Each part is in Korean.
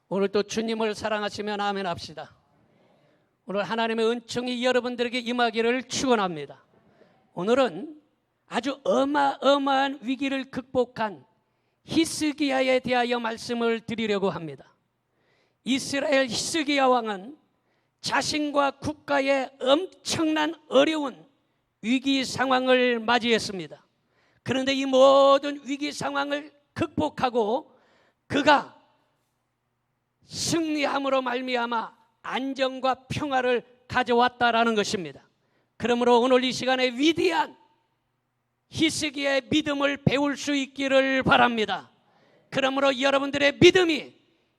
오늘 또 주님을 사랑하시면 아멘 합시다. 오늘 하나님의 은총이 여러분들에게 임하기를 축원합니다. 오늘은 아주 어마어마한 위기를 극복한 히스기야에 대하여 말씀을 드리려고 합니다. 이스라엘 히스기야 왕은 자신과 국가의 엄청난 어려운 위기 상황을 맞이했습니다. 그런데 이 모든 위기 상황을 극복하고 그가 승리함으로 말미암아 안정과 평화를 가져왔다라는 것입니다. 그러므로 오늘 이 시간에 위대한 히스기야의 믿음을 배울 수 있기를 바랍니다. 그러므로 여러분들의 믿음이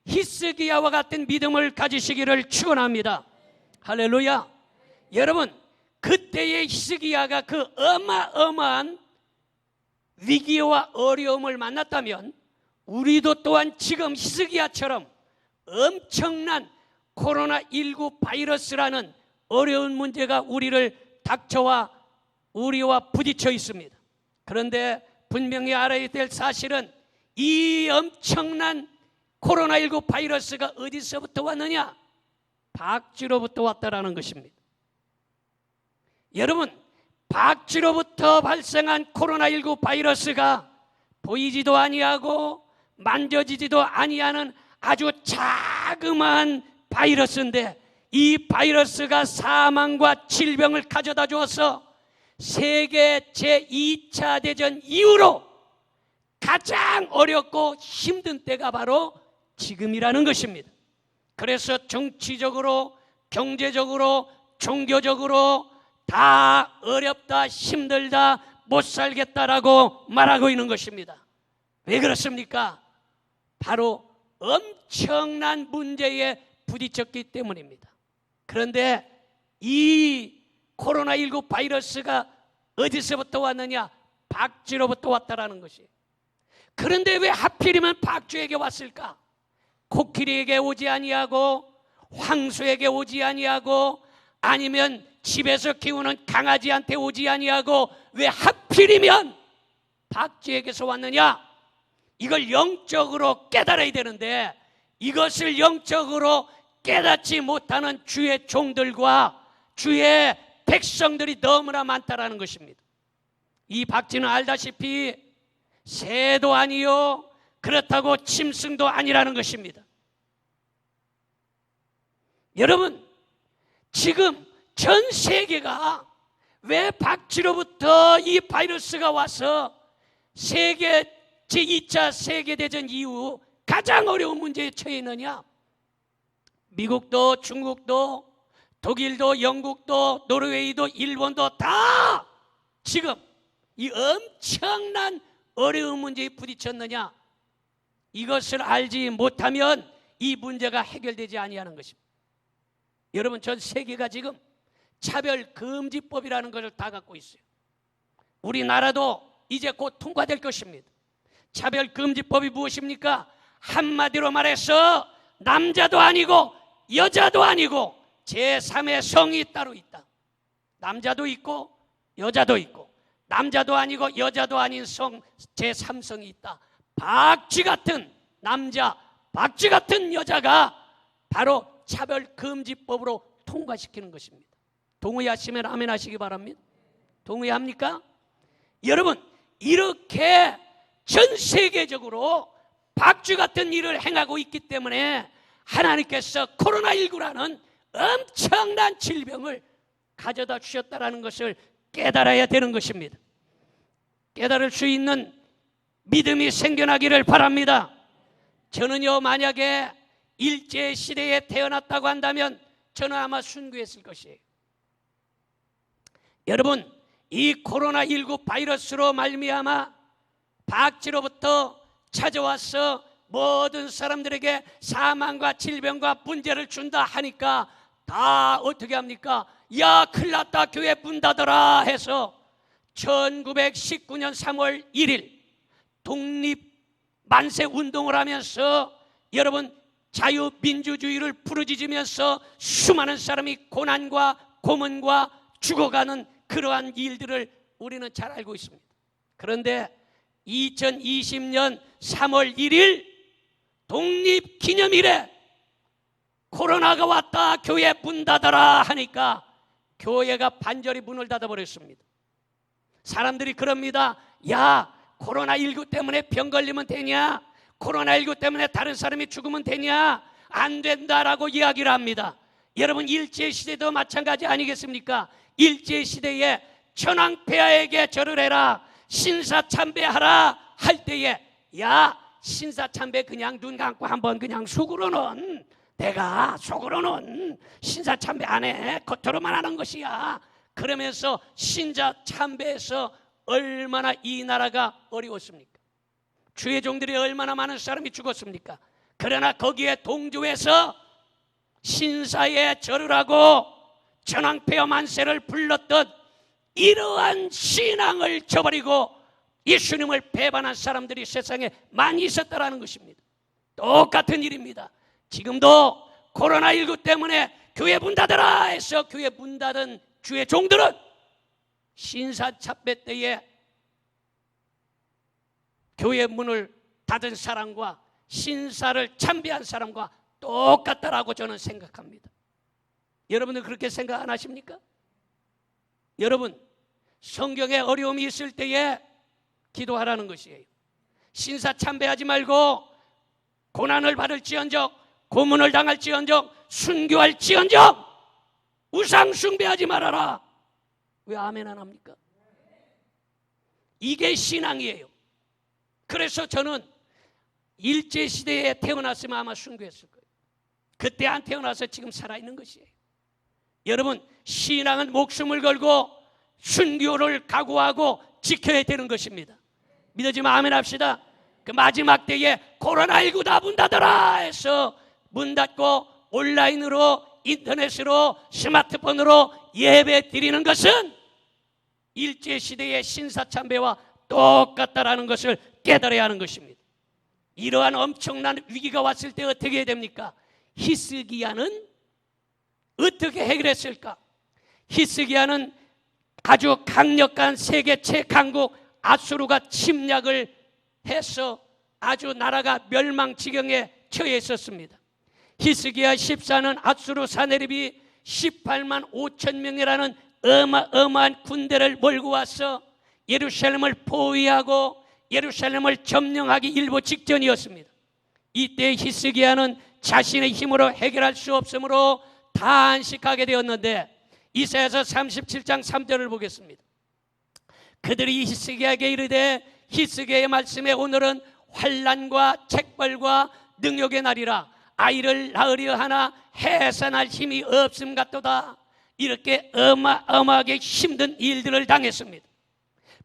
히스기야와 같은 믿음을 가지시기를 축원합니다. 할렐루야. 여러분, 그때의 히스기야가 그 어마어마한 위기와 어려움을 만났다면 우리도 또한 지금 히스기야처럼 엄청난 코로나19 바이러스라는 어려운 문제가 우리를 닥쳐와 우리와 부딪혀 있습니다. 그런데 분명히 알아야 될 사실은 이 엄청난 코로나19 바이러스가 어디서부터 왔느냐? 박쥐로부터 왔다라는 것입니다. 여러분, 박쥐로부터 발생한 코로나19 바이러스가 보이지도 아니하고 만져지지도 아니하는 아주 자그마한 바이러스인데 이 바이러스가 사망과 질병을 가져다 주어서 세계 제2차 대전 이후로 가장 어렵고 힘든 때가 바로 지금이라는 것입니다. 그래서 정치적으로, 경제적으로, 종교적으로 다 어렵다, 힘들다, 못 살겠다라고 말하고 있는 것입니다. 왜 그렇습니까? 바로 엄청난 문제에 부딪혔기 때문입니다. 그런데 이 코로나19 바이러스가 어디서부터 왔느냐? 박쥐로부터 왔다라는 것이에요. 그런데 왜 하필이면 박쥐에게 왔을까? 코끼리에게 오지 아니하고 황소에게 오지 아니하고 아니면 집에서 키우는 강아지한테 오지 아니하고 왜 하필이면 박쥐에게서 왔느냐? 이걸 영적으로 깨달아야 되는데 이것을 영적으로 깨닫지 못하는 주의 종들과 주의 백성들이 너무나 많다라는 것입니다. 이 박쥐는 알다시피 새도 아니요 그렇다고 짐승도 아니라는 것입니다. 여러분, 지금 전 세계가 왜 박쥐로부터 이 바이러스가 와서 세계 제2차 세계대전 이후 가장 어려운 문제에 처해 있느냐? 미국도 중국도 독일도 영국도 노르웨이도 일본도 다 지금 이 엄청난 어려운 문제에 부딪혔느냐? 이것을 알지 못하면 이 문제가 해결되지 아니하는 것입니다. 여러분, 전 세계가 지금 차별금지법이라는 것을 다 갖고 있어요. 우리나라도 이제 곧 통과될 것입니다. 차별금지법이 무엇입니까? 한마디로 말해서 남자도 아니고 여자도 아니고 제3의 성이 따로 있다. 남자도 있고 여자도 있고 남자도 아니고 여자도 아닌 성 제3성이 있다. 박쥐 같은 남자, 박쥐 같은 여자가 바로 차별금지법으로 통과시키는 것입니다. 동의하시면 아멘 하시기 바랍니다. 동의합니까? 여러분, 이렇게 전 세계적으로 박쥐 같은 일을 행하고 있기 때문에 하나님께서 코로나19라는 엄청난 질병을 가져다 주셨다는 것을 깨달아야 되는 것입니다. 깨달을 수 있는 믿음이 생겨나기를 바랍니다. 저는요, 만약에 일제시대에 태어났다고 한다면 저는 아마 순교했을 것이에요. 여러분, 이 코로나19 바이러스로 말미암아 박쥐로부터 찾아와서 모든 사람들에게 사망과 질병과 문제를 준다 하니까 다 어떻게 합니까? 야, 큰일 났다, 교회 문 닫아라 해서 1919년 3월 1일 독립 만세 운동을 하면서 여러분 자유민주주의를 부르짖으면서 수많은 사람이 고난과 고문과 죽어가는 그러한 일들을 우리는 잘 알고 있습니다. 그런데 2020년 3월 1일 독립기념일에 코로나가 왔다, 교회 문 닫아라 하니까 교회가 반절이 문을 닫아버렸습니다. 사람들이 그럽니다. 야, 코로나19 때문에 병 걸리면 되냐? 코로나19 때문에 다른 사람이 죽으면 되냐? 안 된다라고 이야기를 합니다. 여러분, 일제시대도 마찬가지 아니겠습니까? 일제시대에 천황폐하에게 절을 해라, 신사참배하라 할 때에 야, 신사참배 그냥 눈 감고 한번 그냥 속으로는, 내가 속으로는 신사참배 안 해, 겉으로만 하는 것이야. 그러면서 신사참배에서 얼마나 이 나라가 어려웠습니까? 주의 종들이 얼마나 많은 사람이 죽었습니까? 그러나 거기에 동조해서 신사에 절을 하고 천황폐하 만세를 불렀던 이러한 신앙을 저버리고 예수님을 배반한 사람들이 세상에 많이 있었다라는 것입니다. 똑같은 일입니다. 지금도 코로나19 때문에 교회 문 닫아라 해서 교회 문 닫은 주의 종들은 신사참배 때에 교회 문을 닫은 사람과 신사를 참배한 사람과 똑같다라고 저는 생각합니다. 여러분들 그렇게 생각 안 하십니까? 여러분, 성경에 어려움이 있을 때에 기도하라는 것이에요. 신사 참배하지 말고 고난을 받을지언정, 고문을 당할지언정, 순교할지언정 우상 숭배하지 말아라. 왜 아멘 안 합니까? 이게 신앙이에요. 그래서 저는 일제시대에 태어났으면 아마 순교했을 거예요. 그때 안 태어나서 지금 살아있는 것이에요. 여러분, 신앙은 목숨을 걸고 순교를 각오하고 지켜야 되는 것입니다. 믿어지면 아멘 합시다. 그 마지막 때에 코로나19 다 문 닫아라 해서 문 닫고 온라인으로, 인터넷으로, 스마트폰으로 예배 드리는 것은 일제시대의 신사참배와 똑같다라는 것을 깨달아야 하는 것입니다. 이러한 엄청난 위기가 왔을 때 어떻게 해야 됩니까? 히스기야는 어떻게 해결했을까? 히스기야는 아주 강력한 세계 최강국 아수르가 침략을 해서 아주 나라가 멸망 지경에 처해 있었습니다. 히스기야 14는 아수르 사내립이 18만 5천 명이라는 어마어마한 군대를 몰고 와서 예루살렘을 포위하고 예루살렘을 점령하기 일보 직전이었습니다. 이때 히스기야는 자신의 힘으로 해결할 수 없으므로 단식하게 되었는데 이사야서 37장 3절을 보겠습니다. 그들이 히스기야에게 이르되 히스기야의 말씀에 오늘은 환난과 책벌과 능욕의 날이라 아이를 낳으려 하나 해산할 힘이 없음 같도다. 이렇게 어마어마하게 힘든 일들을 당했습니다.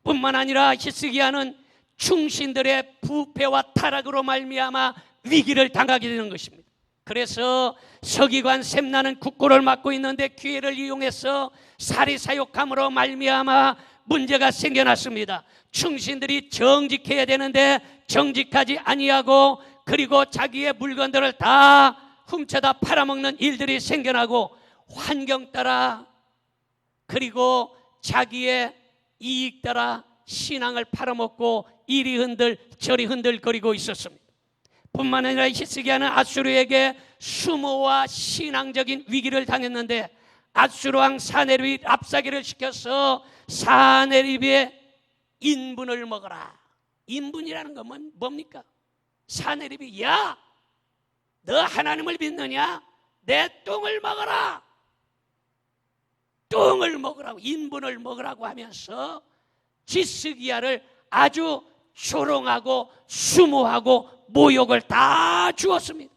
뿐만 아니라 히스기야는 충신들의 부패와 타락으로 말미암아 위기를 당하게 되는 것입니다. 그래서 서기관 셈나는 국고를 맡고 있는데 기회를 이용해서 사리사욕함으로 말미암아 문제가 생겨났습니다. 충신들이 정직해야 되는데 정직하지 아니하고 그리고 자기의 물건들을 다 훔쳐다 팔아먹는 일들이 생겨나고 환경 따라 그리고 자기의 이익 따라 신앙을 팔아먹고 이리 흔들 저리 흔들거리고 있었습니다. 뿐만 아니라 히스기야는 아수르에게 수모와 신앙적인 위기를 당했는데 아수르 왕 사네립이 압사기를 시켜서 사네립의 인분을 먹어라. 인분이라는 건 뭡니까? 사네립이 야, 너 하나님을 믿느냐? 내 똥을 먹어라. 똥을 먹으라고, 인분을 먹으라고 하면서 히스기야를 아주 조롱하고 수모하고 모욕을 다 주었습니다.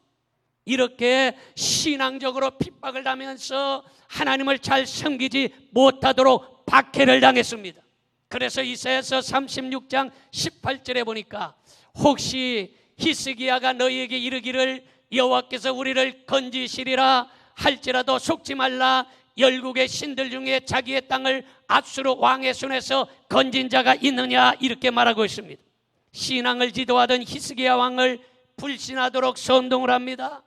이렇게 신앙적으로 핍박을 당하면서 하나님을 잘 섬기지 못하도록 박해를 당했습니다. 그래서 이사야서 36장 18절에 보니까 혹시 히스기야가 너희에게 이르기를 여호와께서 우리를 건지시리라 할지라도 속지 말라. 열국의 신들 중에 자기의 땅을 아수르 왕의 손에서 건진 자가 있느냐 이렇게 말하고 있습니다. 신앙을 지도하던 히스기야 왕을 불신하도록 선동을 합니다.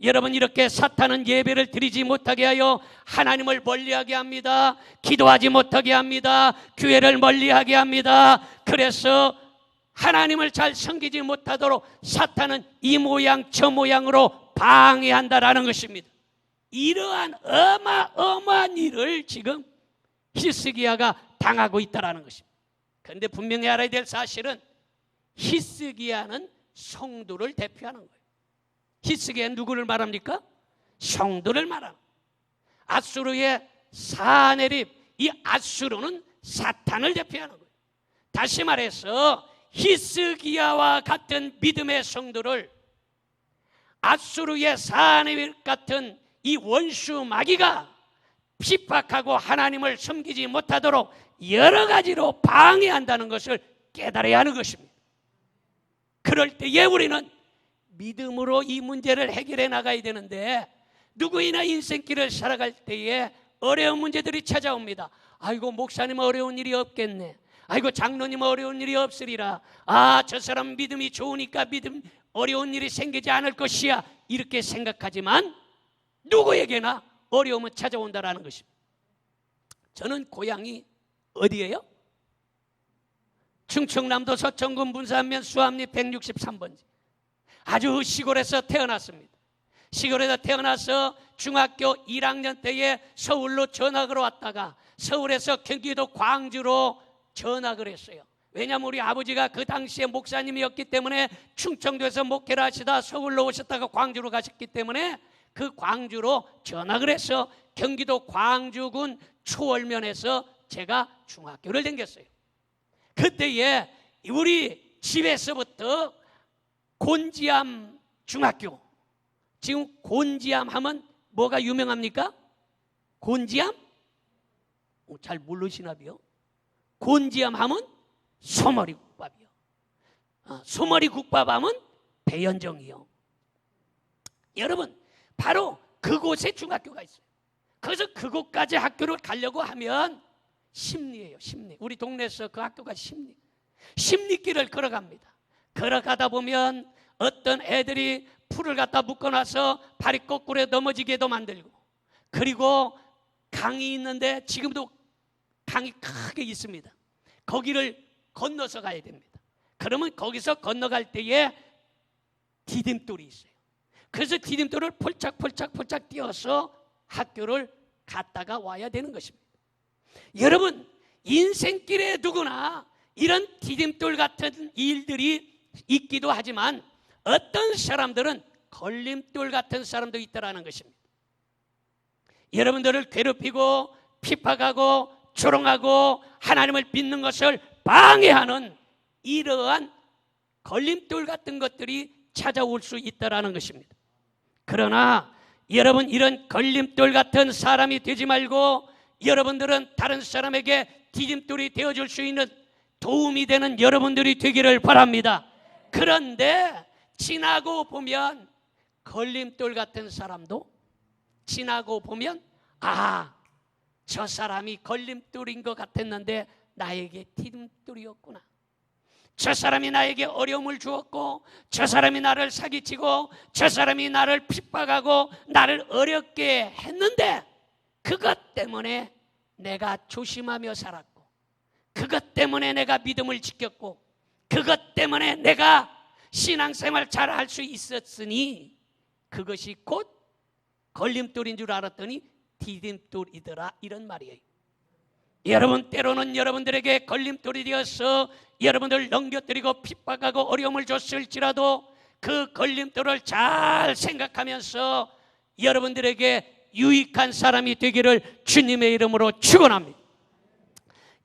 여러분, 이렇게 사탄은 예배를 드리지 못하게 하여 하나님을 멀리하게 합니다. 기도하지 못하게 합니다. 교회를 멀리하게 합니다. 그래서 하나님을 잘 섬기지 못하도록 사탄은 이 모양 저 모양으로 방해한다라는 것입니다. 이러한 어마어마한 일을 지금 히스기야가 당하고 있다라는 것입니다. 그런데 분명히 알아야 될 사실은 히스기야는 성도를 대표하는 거예요. 히스기야는 누구를 말합니까? 성도를 말합니다. 아수르의 사내립, 이 아수르는 사탄을 대표하는 거예요. 다시 말해서 히스기야와 같은 믿음의 성도를 아수르의 사내립 같은 이 원수 마귀가 핍박하고 하나님을 섬기지 못하도록 여러 가지로 방해한다는 것을 깨달아야 하는 것입니다. 그럴 때에 우리는 믿음으로 이 문제를 해결해 나가야 되는데, 누구이나 인생길을 살아갈 때에 어려운 문제들이 찾아옵니다. 아이고, 목사님 어려운 일이 없겠네. 아이고, 장로님 어려운 일이 없으리라. 아, 저 사람 믿음이 좋으니까 어려운 일이 생기지 않을 것이야, 이렇게 생각하지만 누구에게나 어려움은 찾아온다라는 것입니다. 저는 고향이 어디예요? 충청남도 서천군 문산면 수암리 163번지 아주 시골에서 태어났습니다. 시골에서 태어나서 중학교 1학년 때에 서울로 전학을 왔다가 서울에서 경기도 광주로 전학을 했어요. 왜냐하면 우리 아버지가 그 당시에 목사님이었기 때문에 충청도에서 목회를 하시다 서울로 오셨다가 광주로 가셨기 때문에 그 광주로 전학을 해서 경기도 광주군 초월면에서 제가 중학교를 다녔어요. 그때에 우리 집에서부터 곤지암 중학교, 지금 곤지암 하면 뭐가 유명합니까? 곤지암? 잘 모르시나 봐요. 곤지암 하면 소머리 국밥이요. 소머리 국밥 하면 배현정이요. 여러분, 바로 그곳에 중학교가 있어요. 그래서 그곳까지 학교를 가려고 하면 심리예요, 심리. 우리 동네에서 그 학교가 심리길을 걸어갑니다. 걸어가다 보면 어떤 애들이 풀을 갖다 묶어놔서 발이 거꾸로 넘어지게도 만들고, 그리고 강이 있는데 지금도 강이 크게 있습니다. 거기를 건너서 가야 됩니다. 그러면 거기서 건너갈 때에 디딤돌이 있어요. 그래서 디딤돌을 폴짝폴짝 뛰어서 학교를 갔다가 와야 되는 것입니다. 여러분, 인생길에 누구나 이런 디딤돌 같은 일들이 있기도 하지만 어떤 사람들은 걸림돌 같은 사람도 있다라는 것입니다. 여러분들을 괴롭히고 핍박하고 조롱하고 하나님을 믿는 것을 방해하는 이러한 걸림돌 같은 것들이 찾아올 수 있다라는 것입니다. 그러나 여러분, 이런 걸림돌 같은 사람이 되지 말고 여러분들은 다른 사람에게 디딤돌이 되어줄 수 있는 도움이 되는 여러분들이 되기를 바랍니다. 그런데 지나고 보면 걸림돌 같은 사람도 지나고 보면, 아, 저 사람이 걸림돌인 것 같았는데 나에게 디딤돌이었구나. 저 사람이 나에게 어려움을 주었고, 저 사람이 나를 사기치고, 저 사람이 나를 핍박하고 나를 어렵게 했는데 그것 때문에 내가 조심하며 살았고, 그것 때문에 내가 믿음을 지켰고, 그것 때문에 내가 신앙생활 잘 할 수 있었으니 그것이 곧 걸림돌인 줄 알았더니 디딤돌이더라, 이런 말이에요. 여러분, 때로는 여러분들에게 걸림돌이 되어서 여러분들 넘겨뜨리고 핍박하고 어려움을 줬을지라도 그 걸림돌을 잘 생각하면서 여러분들에게 유익한 사람이 되기를 주님의 이름으로 축원합니다.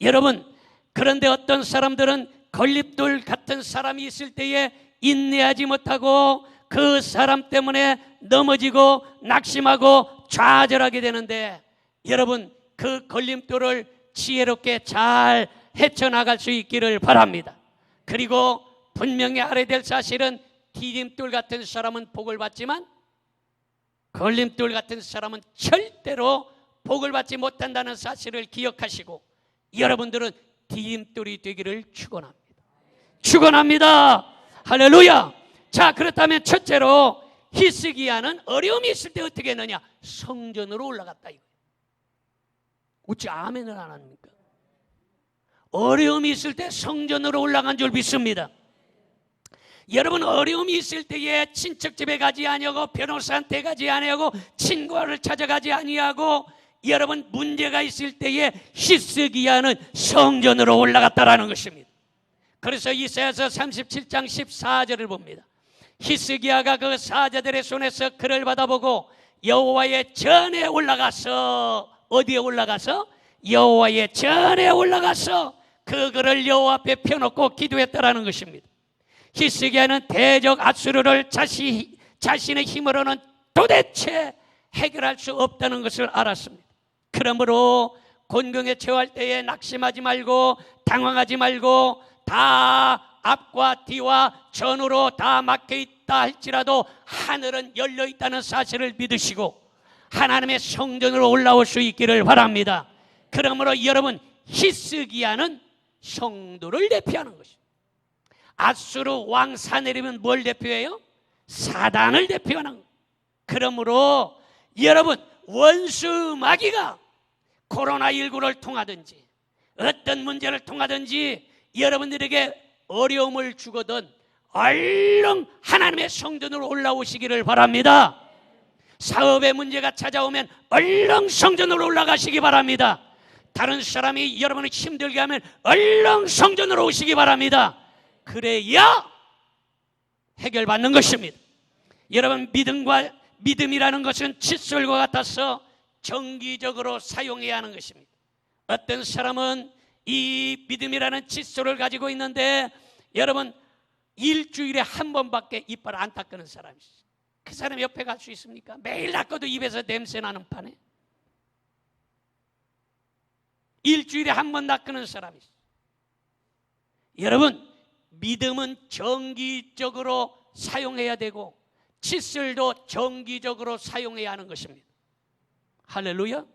여러분, 그런데 어떤 사람들은 걸림돌 같은 사람이 있을 때에 인내하지 못하고 그 사람 때문에 넘어지고 낙심하고 좌절하게 되는데, 여러분, 그 걸림돌을 지혜롭게 잘 헤쳐나갈 수 있기를 바랍니다. 그리고 분명히 알아야 될 사실은 디딤돌 같은 사람은 복을 받지만 걸림돌 같은 사람은 절대로 복을 받지 못한다는 사실을 기억하시고 여러분들은 디딤돌이 되기를 축원합니다. 축원합니다. 할렐루야. 자, 그렇다면 첫째로 히스기야는 어려움이 있을 때 어떻게 했느냐? 성전으로 올라갔다 이거예요. 어찌 아멘을 안 합니까? 어려움이 있을 때 성전으로 올라간 줄 믿습니다. 여러분 어려움이 있을 때에 친척 집에 가지 아니하고 변호사한테 가지 아니하고 친구를 찾아가지 아니하고 여러분 문제가 있을 때에 히스기야는 성전으로 올라갔다라는 것입니다. 그래서 이사야서 37장 14절을 봅니다. 히스기야가 그 사자들의 손에서 글을 받아보고 여호와의 전에 올라가서, 어디에 올라가서? 여호와의 전에 올라가서 그 글을 여호와 앞에 펴놓고 기도했다라는 것입니다. 히스기야는 대적 아수르를 자신의 힘으로는 도대체 해결할 수 없다는 것을 알았습니다. 그러므로 곤경에 처할 때에 낙심하지 말고 당황하지 말고 다 앞과 뒤와 전으로 다 막혀있다 할지라도 하늘은 열려있다는 사실을 믿으시고 하나님의 성전으로 올라올 수 있기를 바랍니다. 그러므로 여러분 히스기야는 성도를 대표하는 것입니다. 아수르 왕 사내립은 뭘 대표해요? 사단을 대표하는 거예요. 그러므로 여러분 원수 마귀가 코로나19를 통하든지 어떤 문제를 통하든지 여러분들에게 어려움을 주거든 얼른 하나님의 성전으로 올라오시기를 바랍니다. 사업의 문제가 찾아오면 얼른 성전으로 올라가시기 바랍니다. 다른 사람이 여러분을 힘들게 하면 얼른 성전으로 오시기 바랍니다. 그래야 해결받는 것입니다. 여러분 믿음이라는 것은 칫솔과 같아서 정기적으로 사용해야 하는 것입니다. 어떤 사람은 이 믿음이라는 칫솔을 가지고 있는데 여러분 일주일에 한 번밖에 이빨 안 닦는 사람이 있어요. 그 사람 옆에 갈 수 있습니까? 매일 닦아도 입에서 냄새 나는 판에 일주일에 한 번 닦는 사람이 있어요. 여러분 믿음은 정기적으로 사용해야 되고 칫솔도 정기적으로 사용해야 하는 것입니다. 할렐루야.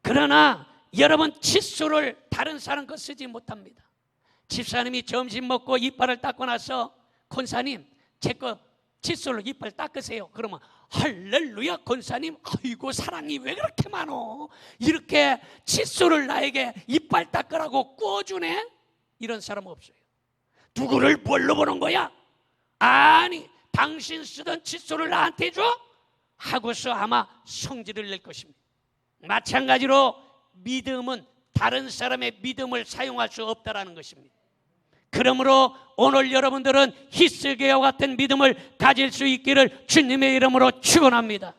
그러나 여러분 칫솔을 다른 사람 거 쓰지 못합니다. 집사님이 점심 먹고 이빨을 닦고 나서 권사님 제 거 칫솔로 이빨 닦으세요. 그러면 할렐루야 권사님 아이고 사랑이 왜 그렇게 많어, 이렇게 칫솔을 나에게 이빨 닦으라고 구워주네. 이런 사람 없어요. 누구를 뭘로 보는 거야? 아니 당신 쓰던 칫솔을 나한테 줘? 하고서 아마 성질을 낼 것입니다. 마찬가지로 믿음은 다른 사람의 믿음을 사용할 수 없다라는 것입니다. 그러므로 오늘 여러분들은 히스기야와 같은 믿음을 가질 수 있기를 주님의 이름으로 축원합니다.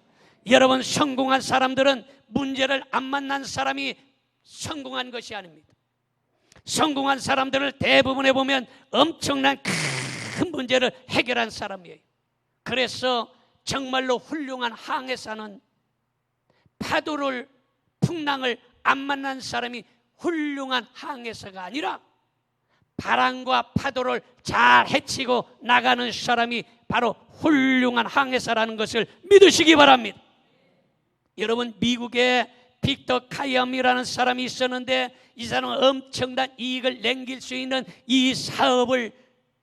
여러분 성공한 사람들은 문제를 안 만난 사람이 성공한 것이 아닙니다. 성공한 사람들을 대부분에 보면 엄청난 큰 문제를 해결한 사람이에요. 그래서 정말로 훌륭한 항해사는 파도를 풍랑을 안 만난 사람이 훌륭한 항해사가 아니라 바람과 파도를 잘 헤치고 나가는 사람이 바로 훌륭한 항해사라는 것을 믿으시기 바랍니다. 여러분 미국에 빅터 카이엄이라는 사람이 있었는데 이 사람은 엄청난 이익을 남길 수 있는 이 사업을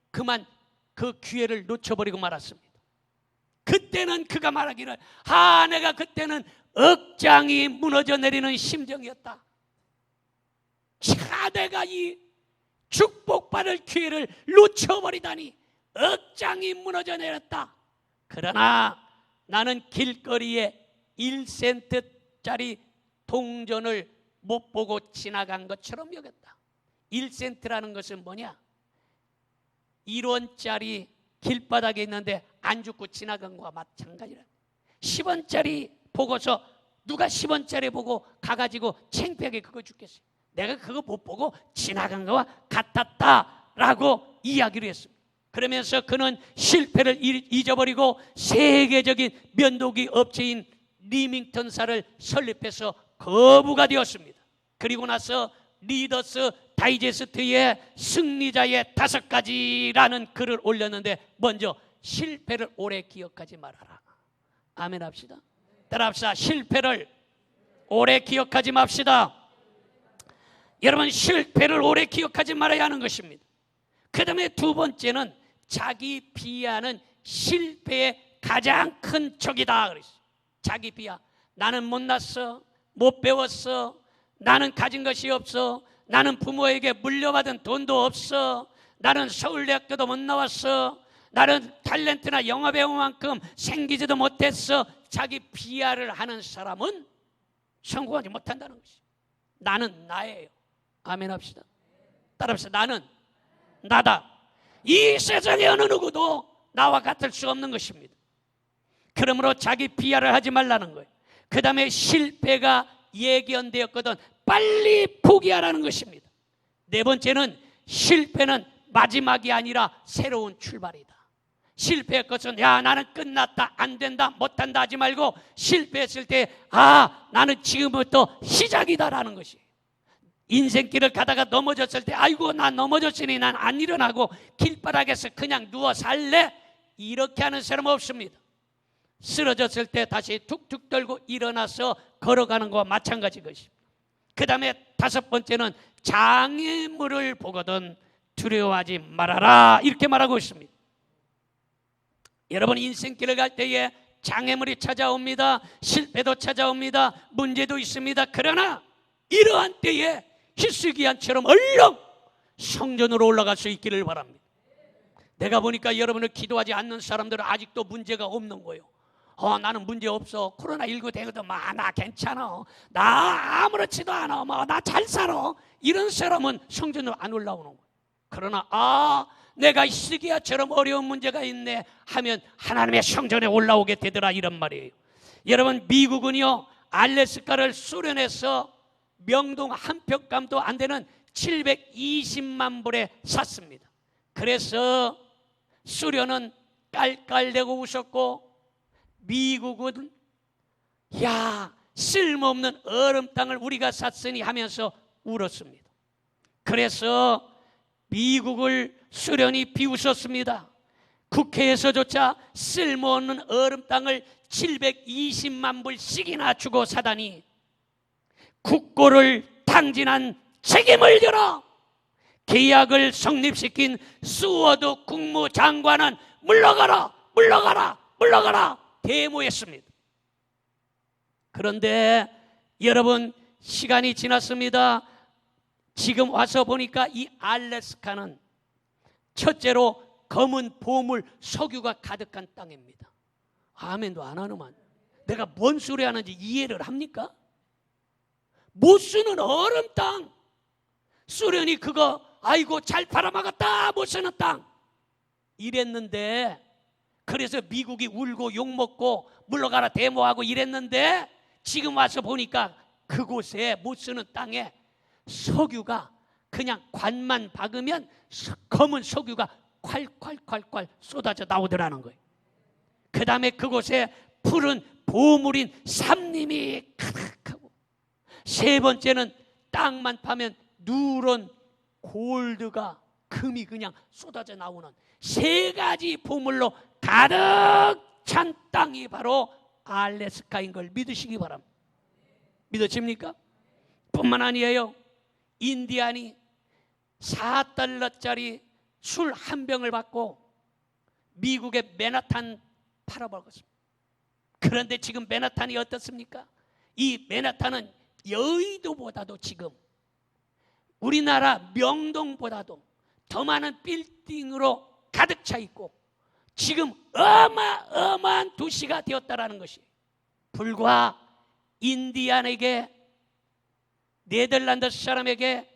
그만 그 기회를 놓쳐버리고 말았습니다. 그때는 그가 말하기를 내가 그때는 억장이 무너져 내리는 심정이었다. 내가 이 축복받을 기회를 놓쳐버리다니 억장이 무너져 내렸다. 그러나 나는 길거리에 1센트짜리 동전을 못 보고 지나간 것처럼 여겼다. 1센트라는 것은 뭐냐? 1원짜리 길바닥에 있는데 안 죽고 지나간 것과 마찬가지라. 10원짜리 보고서 누가 10원짜리 보고 가가지고 창피하게 그거 죽겠어요. 내가 그거 못 보고 지나간 것과 같았다라고 이야기를 했습니다. 그러면서 그는 실패를 잊어버리고 세계적인 면도기 업체인 리밍턴사를 설립해서 거부가 되었습니다. 그리고 나서 리더스 다이제스트에 승리자의 5가지라는 글을 올렸는데 먼저 실패를 오래 기억하지 말아라. 아멘 합시다. 따라합시다. 실패를 오래 기억하지 맙시다. 여러분 실패를 오래 기억하지 말아야 하는 것입니다. 그 다음에 두 번째는 자기 비하는 실패의 가장 큰 적이다 그랬어요. 자기 비하. 나는 못났어, 못 배웠어, 나는 가진 것이 없어, 나는 부모에게 물려받은 돈도 없어, 나는 서울대학교도 못 나왔어. 나는 탤런트나 영화배우만큼 생기지도 못했어. 자기 비하를 하는 사람은 성공하지 못한다는 것이. 나는 나예요. 아멘 합시다. 따라합시다. 나는 나다. 이 세상의 어느 누구도 나와 같을 수 없는 것입니다. 그러므로 자기 비하를 하지 말라는 거예요. 그 다음에 실패가 예견되었거든 빨리 포기하라는 것입니다. 네 번째는 실패는 마지막이 아니라 새로운 출발이다. 실패의 것은 야 나는 끝났다 안 된다 못한다 하지 말고 실패했을 때 나는 지금부터 시작이다라는 것이. 인생길을 가다가 넘어졌을 때 아이고 나 넘어졌으니 난 안 일어나고 길바닥에서 그냥 누워 살래, 이렇게 하는 사람 없습니다. 쓰러졌을 때 다시 툭툭 떨고 일어나서 걸어가는 것과 마찬가지 것입니다. 그 다음에 다섯 번째는 장애물을 보거든 두려워하지 말아라, 이렇게 말하고 있습니다. 여러분 인생길을 갈 때에 장애물이 찾아옵니다. 실패도 찾아옵니다. 문제도 있습니다. 그러나 이러한 때에 히스기야처럼 얼른 성전으로 올라갈 수 있기를 바랍니다. 내가 보니까 여러분을 기도하지 않는 사람들은 아직도 문제가 없는 거예요. 나는 문제 없어. 코로나19 되거든. 나 괜찮아. 나 아무렇지도 않아. 나 잘 살아. 이런 사람은 성전으로 안 올라오는 거예요. 그러나 내가 히스기야처럼 어려운 문제가 있네 하면 하나님의 성전에 올라오게 되더라, 이런 말이에요. 여러분 미국은요 알래스카를 소련에서 명동 한 평감도 안 되는 720만 불에 샀습니다. 그래서 소련은 깔깔대고 웃었고 미국은 야 쓸모없는 얼음 땅을 우리가 샀으니 하면서 울었습니다. 그래서 미국을 소련이 비웃었습니다. 국회에서조차 쓸모없는 얼음 땅을 720만 불씩이나 주고 사다니 국고를 탕진한 책임을 져라. 계약을 성립시킨 수워드 국무장관은 물러가라, 물러가라, 물러가라 데모했습니다. 그런데 여러분 시간이 지났습니다. 지금 와서 보니까 이 알래스카는 첫째로 검은 보물 석유가 가득한 땅입니다. 아멘도 안 하는만 내가 뭔 소리 하는지 이해를 합니까? 못 쓰는 얼음 땅, 소련이 그거 아이고 잘 팔아먹었다 못 쓰는 땅 이랬는데, 그래서 미국이 울고 욕먹고 물러가라 데모하고 이랬는데 지금 와서 보니까 그곳에 못 쓰는 땅에 석유가 그냥 관만 박으면 검은 석유가 콸콸콸콸 쏟아져 나오더라는 거예요. 그 다음에 그곳에 푸른 보물인 삼림이 가득하고, 세 번째는 땅만 파면 누런 골드가 금이 그냥 쏟아져 나오는 세 가지 보물로 가득 찬 땅이 바로 알래스카인 걸 믿으시기 바랍니다. 믿어집니까? 뿐만 아니에요. 인디안이 4달러짜리 술 한 병을 받고 미국의 맨하탄 팔아먹었습니다. 그런데 지금 맨하탄이 어떻습니까? 이 맨하탄은 여의도보다도 지금 우리나라 명동보다도 더 많은 빌딩으로 가득 차 있고 지금 어마어마한 도시가 되었다라는 것이, 불과 인디안에게 네덜란드 사람에게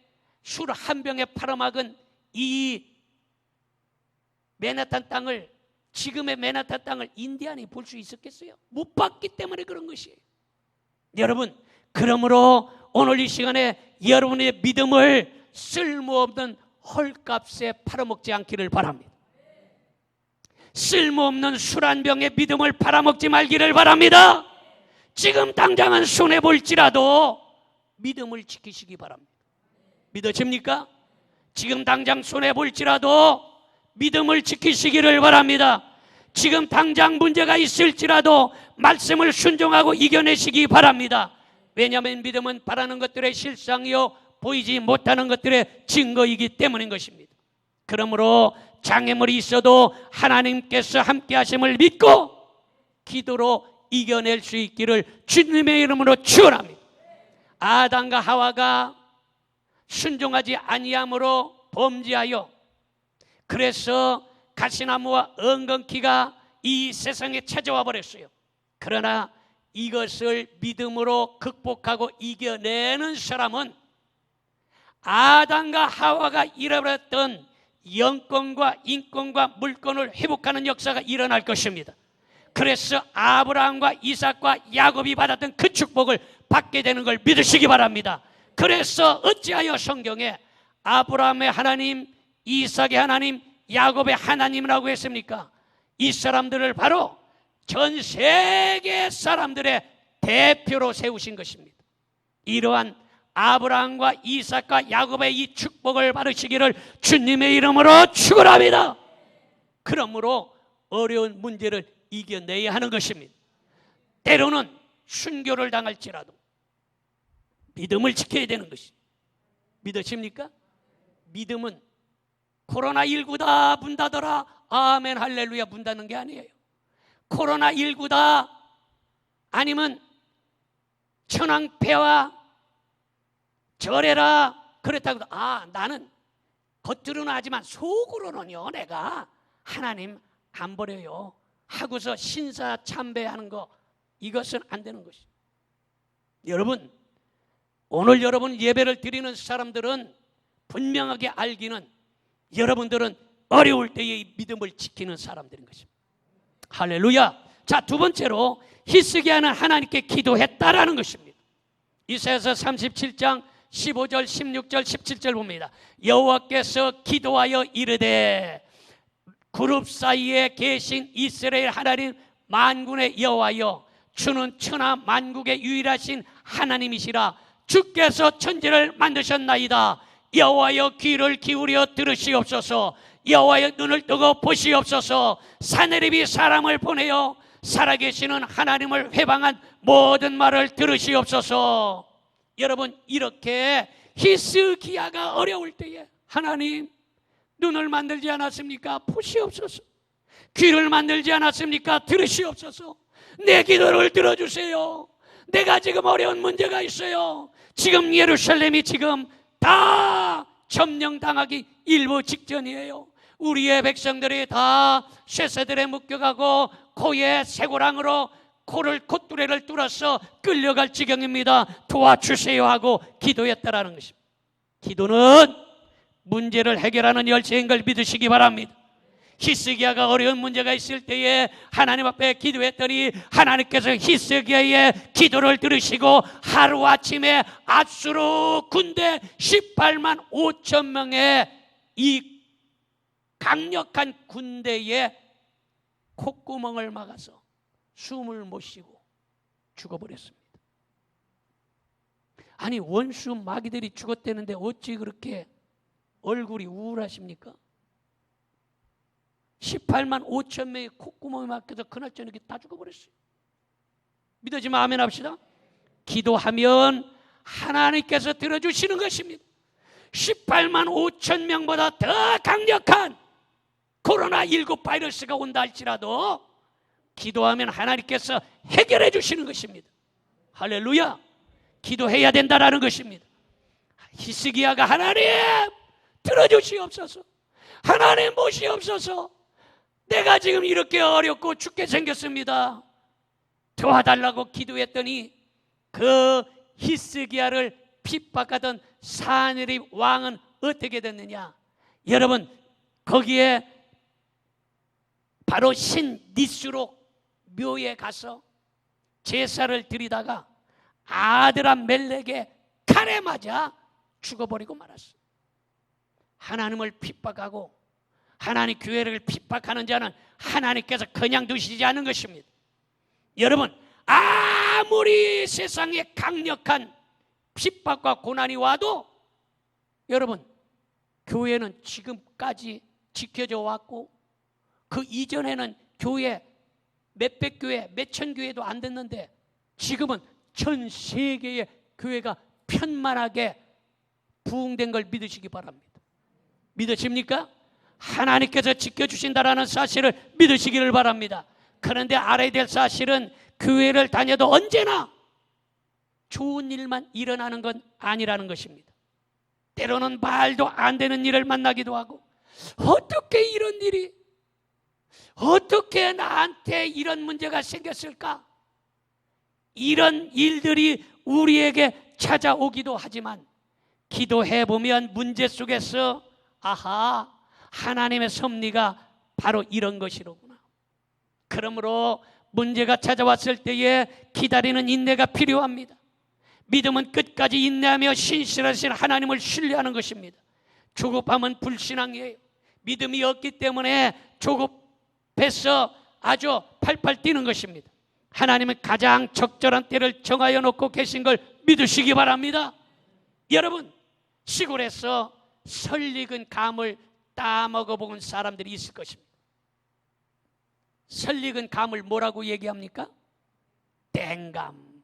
술 한 병에 팔아먹은 이 맨하탄 땅을, 지금의 맨하탄 땅을 인디안이 볼 수 있었겠어요? 못 봤기 때문에 그런 것이에요. 여러분, 그러므로 오늘 이 시간에 여러분의 믿음을 쓸모없는 헐값에 팔아먹지 않기를 바랍니다. 쓸모없는 술 한 병에 믿음을 팔아먹지 말기를 바랍니다. 지금 당장은 손해볼지라도 믿음을 지키시기 바랍니다. 믿어집니까? 지금 당장 손해볼지라도 믿음을 지키시기를 바랍니다. 지금 당장 문제가 있을지라도 말씀을 순종하고 이겨내시기 바랍니다. 왜냐하면 믿음은 바라는 것들의 실상이요 보이지 못하는 것들의 증거이기 때문인 것입니다. 그러므로 장애물이 있어도 하나님께서 함께 하심을 믿고 기도로 이겨낼 수 있기를 주님의 이름으로 축원합니다. 아담과 하와가 순종하지 아니함으로 범죄하여 그래서 가시나무와 엉겅퀴가 이 세상에 찾아와 버렸어요. 그러나 이것을 믿음으로 극복하고 이겨내는 사람은 아담과 하와가 잃어버렸던 영권과 인권과 물권을 회복하는 역사가 일어날 것입니다. 그래서 아브라함과 이삭과 야곱이 받았던 그 축복을 받게 되는 걸 믿으시기 바랍니다. 그래서 어찌하여 성경에 아브라함의 하나님, 이삭의 하나님, 야곱의 하나님이라고 했습니까? 이 사람들을 바로 전 세계 사람들의 대표로 세우신 것입니다. 이러한 아브라함과 이삭과 야곱의 이 축복을 받으시기를 주님의 이름으로 축원합니다. 그러므로 어려운 문제를 이겨내야 하는 것입니다. 때로는 순교를 당할지라도 믿음을 지켜야 되는 것입니다. 믿으십니까? 믿음은 코로나19다 문 닫아라 아멘 할렐루야 문 닫는 게 아니에요. 코로나19다 아니면 천황폐와 절해라 그랬다고 나는 겉으로는 하지만 속으로는요 내가 하나님 안 버려요 하고서 신사 참배하는 거 이것은 안 되는 것이죠. 여러분 오늘 여러분 예배를 드리는 사람들은 분명하게 알기는 여러분들은 어려울 때의 믿음을 지키는 사람들인 것입니다. 할렐루야. 자, 두 번째로 히스기야는 하나님께 기도했다라는 것입니다. 이사야서 37장 15절 16절 17절 봅니다. 여호와께서 기도하여 이르되 그룹 사이에 계신 이스라엘 하나님 만군의 여호와여 주는 천하 만국의 유일하신 하나님이시라. 주께서 천지를 만드셨나이다. 여호와여 귀를 기울여 들으시옵소서. 여호와여 눈을 뜨고 보시옵소서. 사내립이 사람을 보내어 살아계시는 하나님을 회방한 모든 말을 들으시옵소서. 여러분 이렇게 히스기야가 어려울 때에 하나님 눈을 만들지 않았습니까? 보시옵소서. 귀를 만들지 않았습니까? 들으시옵소서. 내 기도를 들어주세요. 내가 지금 어려운 문제가 있어요. 지금 예루살렘이 지금 다 점령당하기 일보 직전이에요. 우리의 백성들이 다 쇠새들에 묶여가고 코에 쇠고랑으로 콧뚜레를 뚫어서 끌려갈 지경입니다. 도와주세요 하고 기도했다라는 것입니다. 기도는 문제를 해결하는 열쇠인 걸 믿으시기 바랍니다. 히스기야가 어려운 문제가 있을 때에 하나님 앞에 기도했더니 하나님께서 히스기야의 기도를 들으시고 하루아침에 앗수르 군대 18만 5천 명의 이 강력한 군대의 콧구멍을 막아서 숨을 못 쉬고 죽어버렸습니다. 아니 원수 마귀들이 죽었다는데 어찌 그렇게 얼굴이 우울하십니까? 18만 5천 명의 콧구멍이 막혀서 그날 저녁에 다 죽어버렸어요. 믿어지면 아멘 합시다. 기도하면 하나님께서 들어주시는 것입니다. 18만 5천 명보다 더 강력한 코로나19 바이러스가 온다 할지라도 기도하면 하나님께서 해결해 주시는 것입니다. 할렐루야. 기도해야 된다라는 것입니다. 히스기야가 하나님 들어주시옵소서. 하나님 보시옵소서. 내가 지금 이렇게 어렵고 죽게 생겼습니다. 도와달라고 기도했더니 그 히스기야를 핍박하던 사내립 왕은 어떻게 됐느냐? 여러분 거기에 바로 신 니스로 묘에 가서 제사를 드리다가 아드람 멜렉의 칼에 맞아 죽어버리고 말았어요. 하나님을 핍박하고 하나님 교회를 핍박하는 자는 하나님께서 그냥 두시지 않은 것입니다. 여러분 아무리 세상에 강력한 핍박과 고난이 와도 여러분 교회는 지금까지 지켜져 왔고 그 이전에는 교회 몇백 교회 몇천 교회도 안 됐는데 지금은 전 세계의 교회가 편만하게 부흥된 걸 믿으시기 바랍니다. 믿으십니까? 하나님께서 지켜주신다라는 사실을 믿으시기를 바랍니다. 그런데 알아야 될 사실은 교회를 다녀도 언제나 좋은 일만 일어나는 건 아니라는 것입니다. 때로는 말도 안 되는 일을 만나기도 하고 어떻게 이런 일이, 어떻게 나한테 이런 문제가 생겼을까? 이런 일들이 우리에게 찾아오기도 하지만 기도해 보면 문제 속에서 아하, 하나님의 섭리가 바로 이런 것이로구나. 그러므로 문제가 찾아왔을 때에 기다리는 인내가 필요합니다. 믿음은 끝까지 인내하며 신실하신 하나님을 신뢰하는 것입니다. 조급함은 불신앙이에요. 믿음이 없기 때문에 조급해서 아주 팔팔 뛰는 것입니다. 하나님은 가장 적절한 때를 정하여 놓고 계신 걸 믿으시기 바랍니다. 여러분, 시골에서 설익은 감을 따먹어 본 사람들이 있을 것입니다. 설익은 감을 뭐라고 얘기합니까? 땡감.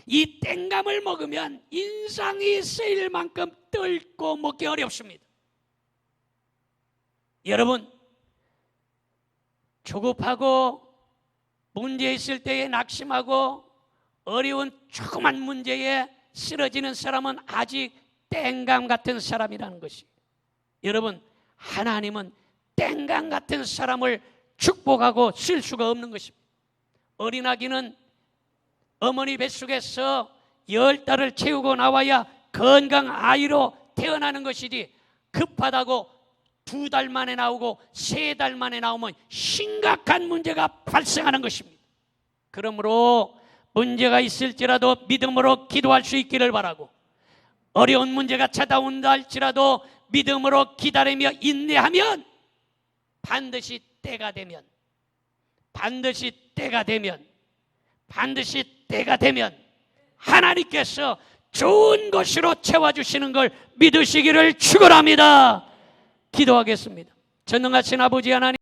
이 땡감을 먹으면 인상이 쓰일 만큼 뜰고 먹기 어렵습니다. 여러분, 조급하고 문제 있을 때에 낙심하고 어려운 조그만 문제에 쓰러지는 사람은 아직 땡감 같은 사람이라는 것이. 여러분, 하나님은 땡감 같은 사람을 축복하고 쓸 수가 없는 것입니다. 어린아기는 어머니 뱃속에서 10달을 채우고 나와야 건강 아이로 태어나는 것이지, 급하다고 2달 만에 나오고 3달 만에 나오면 심각한 문제가 발생하는 것입니다. 그러므로 문제가 있을지라도 믿음으로 기도할 수 있기를 바라고, 어려운 문제가 찾아온다 할지라도 믿음으로 기다리며 인내하면 반드시 때가 되면 하나님께서 좋은 것으로 채워주시는 걸 믿으시기를 축원합니다. 기도하겠습니다. 전능하신 아버지 하나님,